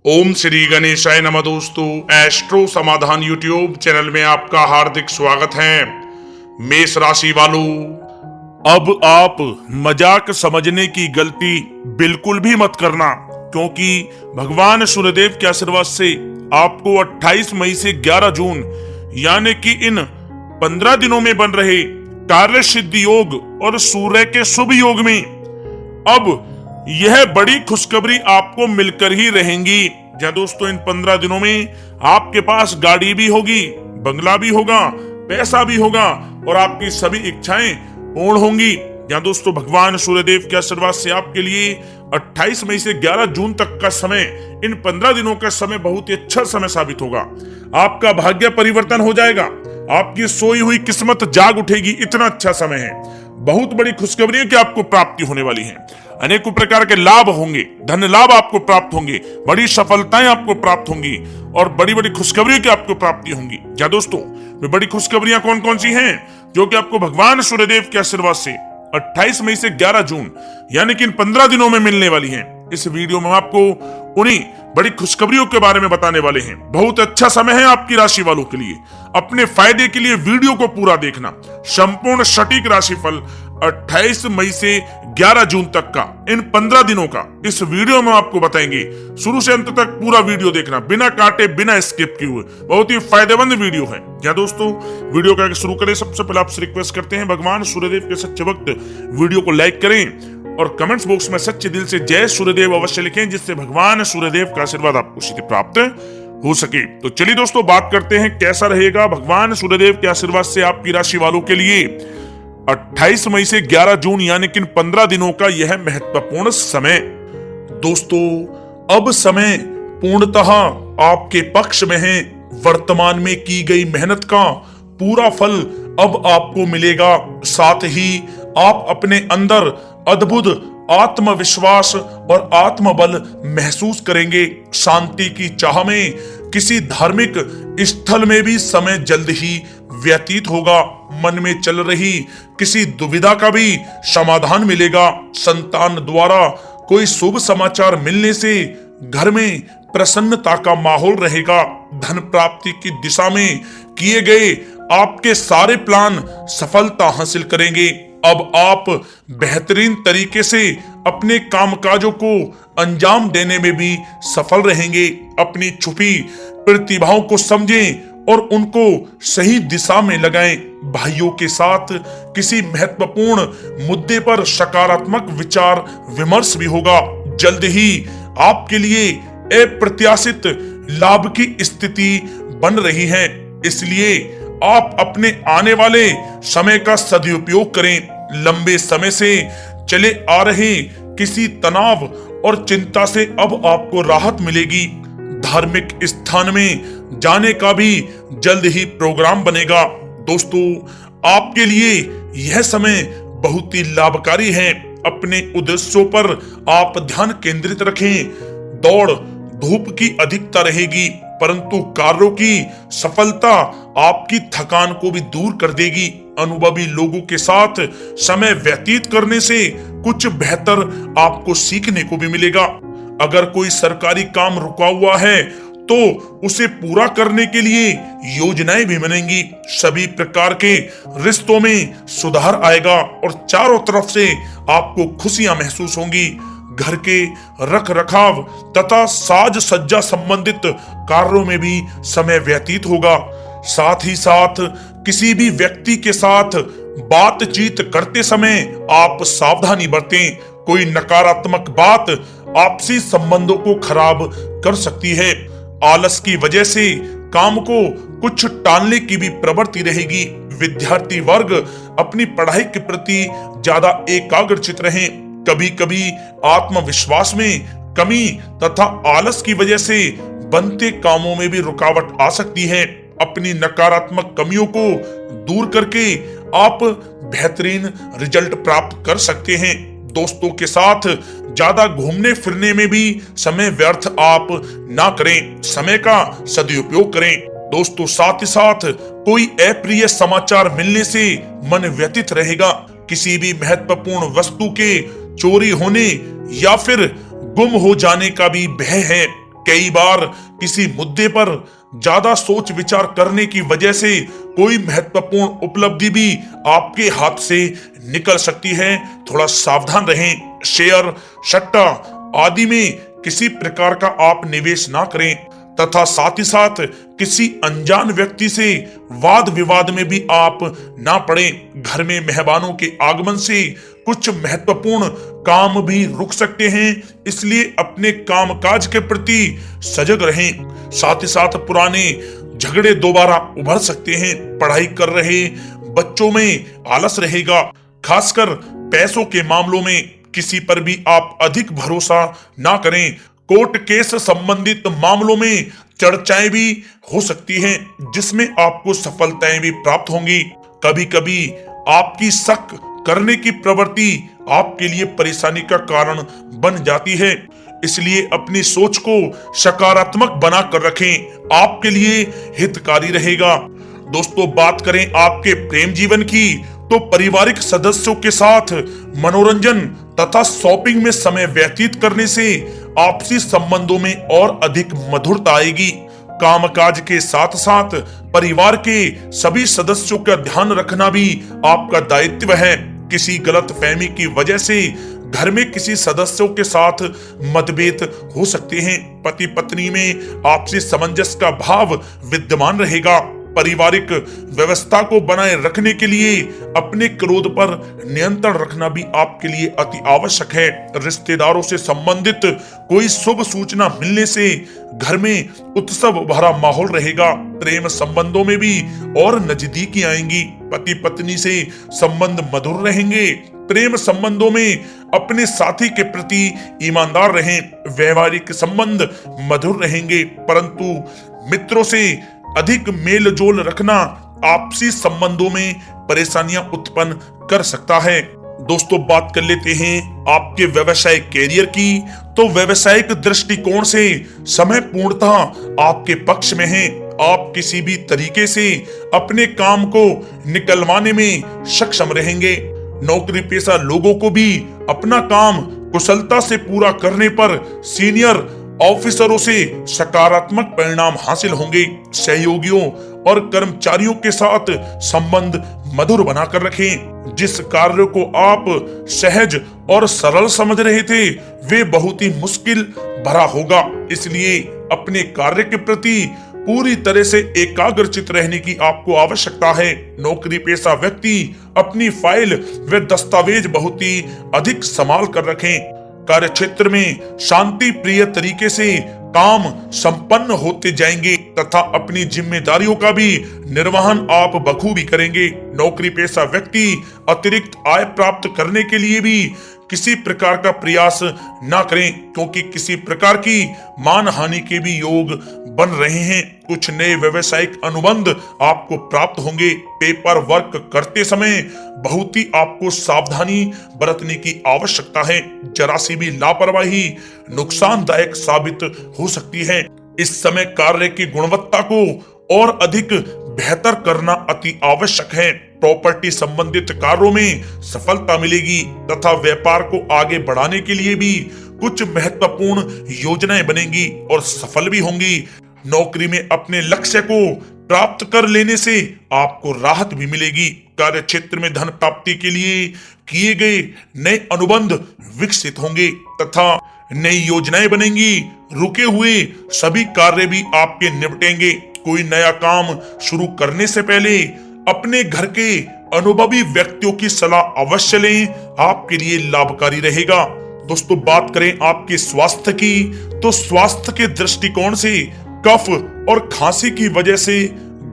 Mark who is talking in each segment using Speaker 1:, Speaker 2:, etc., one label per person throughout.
Speaker 1: ओम श्री गणेशाय नमः। दोस्तों, एस्ट्रो समाधान यूट्यूब चैनल में आपका हार्दिक स्वागत है। मेष राशि वालों, अब आप मजाक समझने की गलती बिल्कुल भी मत करना, क्योंकि भगवान सूर्यदेव के आशीर्वाद से आपको 28 मई से 11 जून यानी कि इन 15 दिनों में बन रहे कार्य सिद्धि योग और सूर्य के शुभ योग में अब यह बड़ी खुशखबरी आपको मिलकर ही रहेंगी। जी दोस्तों, इन 15 दिनों में आपके पास गाड़ी भी होगी, बंगला भी होगा, पैसा भी होगा और आपकी सभी इच्छाएं पूर्ण होंगी। जी दोस्तों, भगवान सूर्यदेव के आशीर्वाद से आपके लिए 28 मई से 11 जून तक का समय, इन 15 दिनों का समय बहुत ही अच्छा समय साबित होगा। आपका भाग्य परिवर्तन हो जाएगा, आपकी सोई हुई किस्मत जाग उठेगी। इतना अच्छा समय है, बहुत बड़ी खुशखबरी की आपको प्राप्ति होने वाली है। अनेकों प्रकार के लाभ होंगे, धन लाभ आपको प्राप्त होंगे, बड़ी सफलताएं आपको प्राप्त होंगी और बड़ी बड़ी खुशखबरियों की आपको प्राप्ति होंगी। क्या दोस्तों, वे बड़ी खुशखबरियां कौन कौन सी हैं जो कि आपको भगवान सूर्यदेव के आशीर्वाद से 28 मई से 11 जून यानी कि इन 15 दिनों में मिलने वाली हैं? इस वीडियो में आपको उन्हीं बड़ी खुशखबरियों के बारे में बताने वाले हैं। बहुत अच्छा समय है आपकी राशि वालों के लिए। अपने फायदे के लिए वीडियो को पूरा देखना। संपूर्ण सटीक राशिफल 28 मई से 11 जून तक का, इन 15 दिनों का इस वीडियो में आपको बताएंगे। शुरू से अंत तक पूरा वीडियो देखना, बिना काटे बिना स्किप किए हुए। बहुत ही फायदेमंद वीडियो है। क्या दोस्तों, वीडियो का शुरू करें सबसे पहले आपसे रिक्वेस्ट करते हैं, भगवान सूर्यदेव के सच्चे भक्त वीडियो को लाइक करें और कमेंट्स बॉक्स में सच्चे दिल से जय सूर्यदेव अवश्य लिखें, जिससे भगवान सूर्यदेव का आशीर्वाद आपको सीधे प्राप्त हो सके। तो चलिए दोस्तों, बात करते हैं कैसा रहेगा भगवान सूर्यदेव के आशीर्वाद से आपकी राशि वालों के लिए 28 मई से 11 जून यानी कि 15 दिनों का यह महत्वपूर्ण समय। दोस्तों, अब समय पूर्णतः आपके पक्ष में है। वर्तमान में की गई मेहनत का पूरा फल अब आपको मिलेगा। साथ ही आप अपने अंदर अद्भुत आत्मविश्वास और आत्मबल महसूस करेंगे। शांति की चाह में किसी धार्मिक स्थल में भी समय जल्द ही व्यतीत होगा। मन में चल रही किसी दुविधा का भी समाधान मिलेगा। संतान द्वारा कोई शुभ समाचार मिलने से घर में प्रसन्नता का माहौल रहेगा। धन प्राप्ति की दिशा में किए गए आपके सारे प्लान सफलता हासिल करेंगे। अब आप बेहतरीन तरीके से अपने कामकाजों को अंजाम देने में भी सफल रहेंगे। अपनी छुपी प्रतिभाओं को समझें और उनको सही दिशा में लगाएं। भाइयों के साथ किसी महत्वपूर्ण मुद्दे पर सकारात्मक विचार विमर्श भी होगा। जल्द ही आपके लिए अप्रत्याशित लाभ की स्थिति बन रही है, इसलिए आप अपने आने वाले समय का सदुपयोग करें। लंबे समय से चले आ रहे किसी तनाव और चिंता से अब आपको राहत मिलेगी। धार्मिक स्थान में जाने का भी जल्द ही प्रोग्राम बनेगा। दोस्तों, आपके लिए यह समय बहुत ही लाभकारी है। अपने उद्देश्यों पर आप ध्यान केंद्रित रखें। दौड़ धूप की अधिकता रहेगी, परंतु कार्यों की सफलता आपकी थकान को भी दूर कर देगी। अनुभवी लोगों के साथ समय व्यतीत करने से कुछ बेहतर आपको सीखने को भी मिलेगा। अगर कोई सरकारी काम रुका हुआ है तो उसे पूरा करने के लिए योजनाएं भी बनेंगी। सभी प्रकार के रिश्तों में सुधार आएगा और चारों तरफ से आपको खुशियां महसूस होंगी। घर के रख रखाव तथा साज सज्जा संबंधित कार्यों में भी समय व्यतीत होगा। साथ ही साथ किसी भी व्यक्ति के साथ बातचीत करते समय आप सावधानी बरतें। कोई नकारात्मक बात आपसी संबंधों को खराब कर सकती है। आलस की वजह से काम को कुछ टालने की भी प्रवृत्ति रहेगी। विद्यार्थी वर्ग अपनी पढ़ाई के प्रति ज्यादा एकाग्रचित रहें। कभी कभी आत्मविश्वास में कमी तथा आलस की वजह से बनते कामों में भी रुकावट आ सकती है। अपनी नकारात्मक कमियों को दूर करके आप बेहतरीन रिजल्ट प्राप्त कर सकते हैं। दोस्तों के साथ ज्यादा घूमने फिरने में भी समय व्यर्थ आप ना करें, समय का सदुपयोग करें। दोस्तों, साथ ही साथ कोई अप्रिय समाचार मिलने से मन व्यथित रहेगा। किसी भी महत्वपूर्ण वस्तु के चोरी होने या फिर गुम हो जाने का भी भय है। कई बार किसी मुद्दे पर ज्यादा सोच विचार करने की वजह से कोई महत्वपूर्ण उपलब्धि भी आपके हाथ से निकल सकती है। थोड़ा सावधान रहें। शेयर, सट्टा आदि में किसी प्रकार का आप निवेश ना करें तथा साथ ही साथ किसी अनजान व्यक्ति से वाद विवाद में भी आप ना पड़ें। घर में मेहमानों के आगमन से कुछ महत्वपूर्ण काम भी रुक सकते हैं, इसलिए अपने कामकाज के प्रति सजग रहें। साथ ही साथ पुराने झगड़े दोबारा उभर सकते हैं। पढ़ाई कर रहे बच्चों में आलस रहेगा। खासकर पैसों के मामलों में किसी पर भी आप अधिक भरोसा ना करें। कोर्ट केस संबंधित मामलों में चर्चाएं भी हो सकती हैं, जिसमें आपको सफलताएं भी प्राप्त होंगी। कभी कभी आपकी शक करने की प्रवृत्ति आपके लिए परेशानी का कारण बन जाती है, इसलिए अपनी सोच को सकारात्मक बनाकर रखें, आपके लिए हितकारी रहेगा। दोस्तों, बात करें आपके प्रेम जीवन की तो पारिवारिक सदस्यों के साथ मनोरंजन तथा शॉपिंग में समय व्यतीत करने से आपसी संबंधों में और अधिक मधुरता आएगी। कामकाज के साथ साथ परिवार के सभी सदस्यों का ध्यान रखना भी आपका दायित्व है। किसी गलतफहमी की वजह से घर में किसी सदस्यों के साथ मतभेद हो सकते हैं। पति पत्नी में आपसी सामंजस्य का भाव विद्यमान रहेगा। पारिवारिक व्यवस्था को बनाए रखने के लिए अपने क्रोध पर नियंत्रण रखना भी आपके लिए अति आवश्यक है। रिश्तेदारों से संबंधित कोई शुभ सूचना मिलने से घर में उत्सव भरा माहौल रहेगा। प्रेम संबंधों में भी और नजदीकी आएंगी। पति पत्नी से संबंध मधुर रहेंगे। प्रेम संबंधों में अपने साथी के प्रति ईमानदार रहें। व्यवहारिक संबंध मधुर रहेंगे, परंतु मित्रों से अधिक मेल जोल रखना आपसी संबंधों में परेशानियां उत्पन्न कर सकता है। दोस्तों, बात कर लेते हैं आपके व्यवसायिक कैरियर की। तो व्यवसायिक दृष्टिकोण से समय पूर्णतः आपके पक्ष में है। आप किसी भी तरीके से अपने काम को निकलवाने में सक्षम रहेंगे। नौकरी पेशा लोगों को भी अपना काम कुशलता से पूरा करने पर सीनियर ऑफिसरों से सकारात्मक परिणाम हासिल होंगे। सहयोगियों और कर्मचारियों के साथ संबंध मधुर बनाकर रखें। जिस कार्य को आप सहज और सरल समझ रहे थे वे बहुत ही मुश्किल भरा होगा, इसलिए अपने कार्य के प्रति पूरी तरह से एकाग्रचित रहने की आपको आवश्यकता है। नौकरी पेशा व्यक्ति अपनी फाइल व दस्तावेज बहुत ही अधिक संभाल कर रखें। कार्य क्षेत्र में शांति प्रिय तरीके से काम संपन्न होते जाएंगे तथा अपनी जिम्मेदारियों का भी निर्वहन आप बखूबी करेंगे। नौकरी पेशा व्यक्ति अतिरिक्त आय प्राप्त करने के लिए भी किसी प्रकार का प्रयास ना करें, क्योंकि किसी प्रकार की मान हानि के भी योग बन रहे हैं। कुछ नए व्यवसायिक अनुबंध आपको प्राप्त होंगे। पेपर वर्क करते समय बहुत ही आपको सावधानी बरतने की आवश्यकता है। जरा सी भी लापरवाही नुकसानदायक साबित हो सकती है। इस समय कार्य की गुणवत्ता को और अधिक बेहतर करना अति आवश्यक है। प्रॉपर्टी संबंधित कार्यों में सफलता मिलेगी तथा व्यापार को आगे बढ़ाने के लिए भी कुछ महत्वपूर्ण योजनाएं बनेंगी और सफल भी होंगी। नौकरी में अपने लक्ष्य को प्राप्त कर लेने से आपको राहत भी मिलेगी। कार्य क्षेत्र में धन प्राप्ति के लिए किए गए नए अनुबंध विकसित होंगे तथा नई योजनाएं बनेंगी। रुके हुए सभी कार्य भी आपके निपटेंगे। कोई नया काम शुरू करने से पहले अपने घर के अनुभवी व्यक्तियों की सलाह अवश्य लें, आपके लिए लाभकारी रहेगा। दोस्तों, बात करें आपके स्वास्थ्य की तो स्वास्थ्य के दृष्टिकोण से कफ और खांसी की वजह से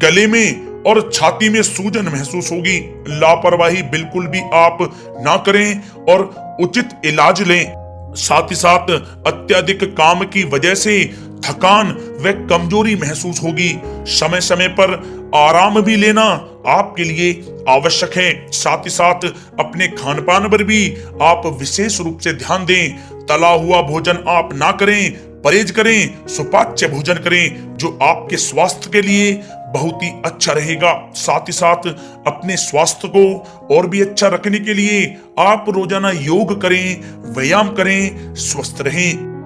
Speaker 1: गले में और छाती में सूजन महसूस होगी। लापरवाही बिल्कुल भी आप ना करें और उचित इलाज लें। साथ ही साथ अत्यधिक काम की वजह से थकान व कमजोरी महसूस होगी। समय समय पर आराम भी लेना आपके लिए आवश्यक है। साथ ही साथ अपने खान पान पर भी आप विशेष रूप से ध्यान दें। तला हुआ भोजन आप ना करें, परहेज करें, सुपाच्य भोजन करें जो आपके स्वास्थ्य के लिए बहुत ही अच्छा रहेगा। साथ ही साथ अपने स्वास्थ्य को और भी अच्छा रखने के लिए आप रोजाना योग करें, व्यायाम करें, स्वस्थ रहें।